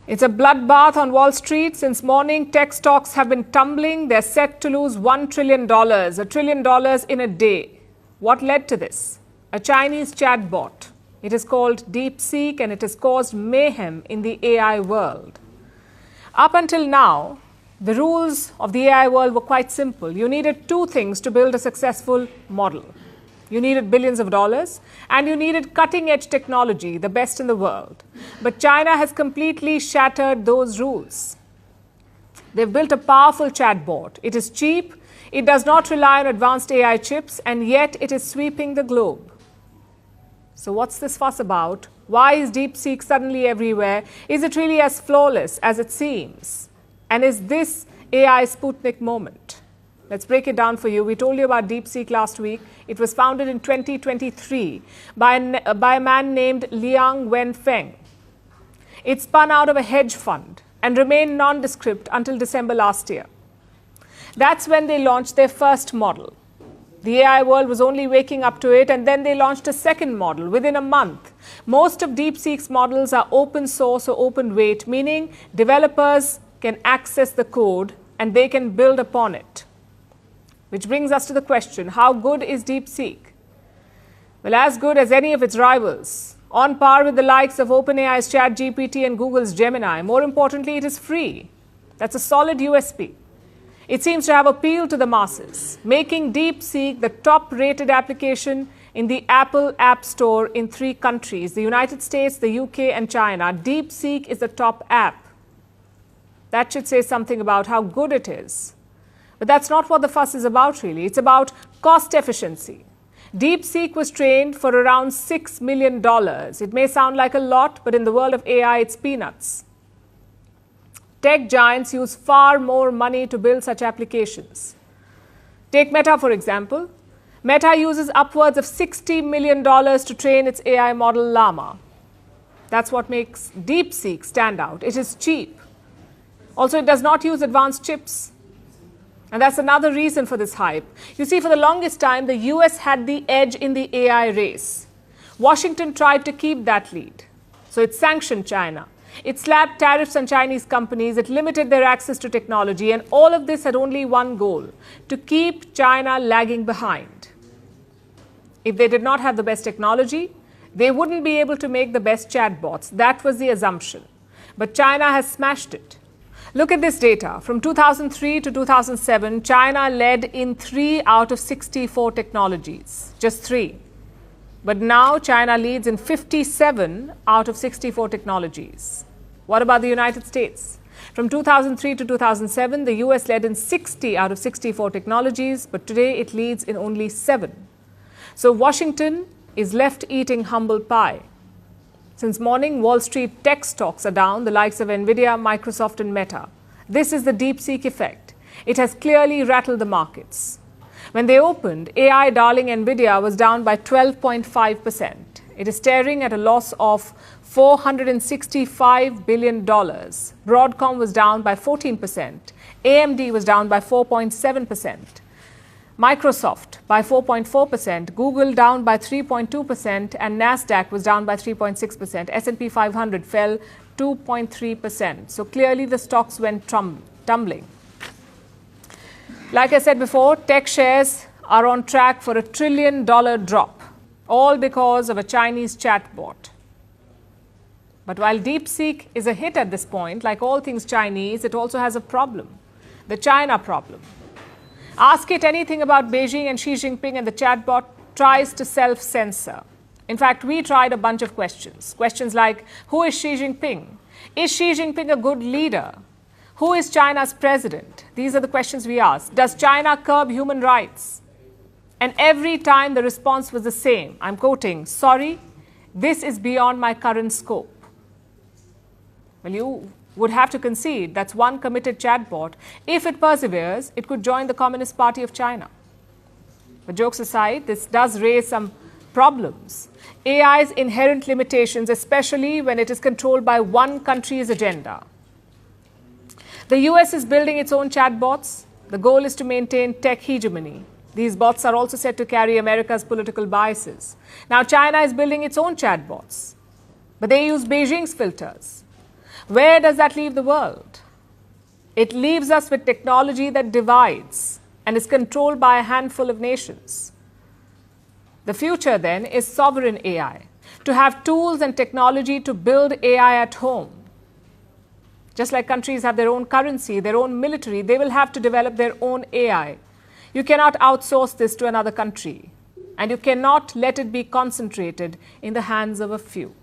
It's a bloodbath on Wall Street. Since morning, tech stocks have been tumbling. They're set to lose $1 trillion, $1 trillion in a day. What led to this? A Chinese chatbot. It is called Deepseek and it has caused mayhem in the AI world. Up until now, the rules of the AI world were quite simple. You needed two things to build a successful model. You needed billions of dollars and you needed cutting-edge technology, the best in the world. But China has completely shattered those rules. They've built a powerful chatbot. It is cheap, it does not rely on advanced AI chips, and yet it is sweeping the globe. So what's this fuss about? Why is Deepseek suddenly everywhere? Is it really as flawless as it seems? And is this AI Sputnik moment? Let's break it down for you. We told you about Deepseek last week. It was founded in 2023 by a man named Liang Wenfeng. It spun out of a hedge fund and remained nondescript until December last year. That's when they launched their first model. The AI world was only waking up to it, and then they launched a second model within a month. Most of Deepseek's models are open source or open weight, meaning developers can access the code and they can build upon it. Which brings us to the question, how good is Deepseek? Well, as good as any of its rivals, on par with the likes of OpenAI's ChatGPT and Google's Gemini. More importantly, it is free. That's a solid USP. It seems to have appealed to the masses, making Deepseek the top-rated application in the Apple App Store in 3 countries, the United States, the UK and China. Deepseek is the top app. That should say something about how good it is. But that's not what the fuss is about, really. It's about cost efficiency. Deepseek was trained for around $6 million. It may sound like a lot, but in the world of AI, it's peanuts. Tech giants use far more money to build such applications. Take Meta, for example. Meta uses upwards of $60 million to train its AI model Llama. That's what makes Deepseek stand out. It is cheap. Also, it does not use advanced chips. And that's another reason for this hype. You see, for the longest time, the US had the edge in the AI race. Washington tried to keep that lead. So it sanctioned China. It slapped tariffs on Chinese companies. It limited their access to technology. And all of this had only one goal, to keep China lagging behind. If they did not have the best technology, they wouldn't be able to make the best chatbots. That was the assumption. But China has smashed it. Look at this data. From 2003 to 2007, China led in 3 out of 64 technologies, just 3. But now China leads in 57 out of 64 technologies. What about the United States? From 2003 to 2007, the US led in 60 out of 64 technologies, but today it leads in only 7. So Washington is left eating humble pie. Since morning, Wall Street tech stocks are down, the likes of Nvidia, Microsoft and Meta. This is the Deepseek effect. It has clearly rattled the markets. When they opened, AI darling Nvidia was down by 12.5%. It is staring at a loss of $465 billion. Broadcom was down by 14%. AMD was down by 4.7%. Microsoft by 4.4%, Google down by 3.2%, and Nasdaq was down by 3.6%. S&P 500 fell 2.3%. So clearly the stocks went tumbling. Like I said before, tech shares are on track for a $1 trillion drop, all because of a Chinese chatbot. But while Deepseek is a hit at this point, like all things Chinese, it also has a problem, the China problem. Ask it anything about Beijing and Xi Jinping and the chatbot tries to self-censor. In fact, we tried a bunch of questions. Questions like, who is Xi Jinping? Is Xi Jinping a good leader? Who is China's president? These are the questions we asked. Does China curb human rights? And every time the response was the same. I'm quoting, sorry, this is beyond my current scope. Well, you would have to concede that's one committed chatbot. If it perseveres, it could join the Communist Party of China. But jokes aside, this does raise some problems. AI's inherent limitations, especially when it is controlled by one country's agenda. The US is building its own chatbots. The goal is to maintain tech hegemony. These bots are also said to carry America's political biases. Now, China is building its own chatbots, but they use Beijing's filters. Where does that leave the world? It leaves us with technology that divides and is controlled by a handful of nations. The future then is sovereign AI, to have tools and technology to build AI at home. Just like countries have their own currency, their own military, they will have to develop their own AI. You cannot outsource this to another country, and you cannot let it be concentrated in the hands of a few.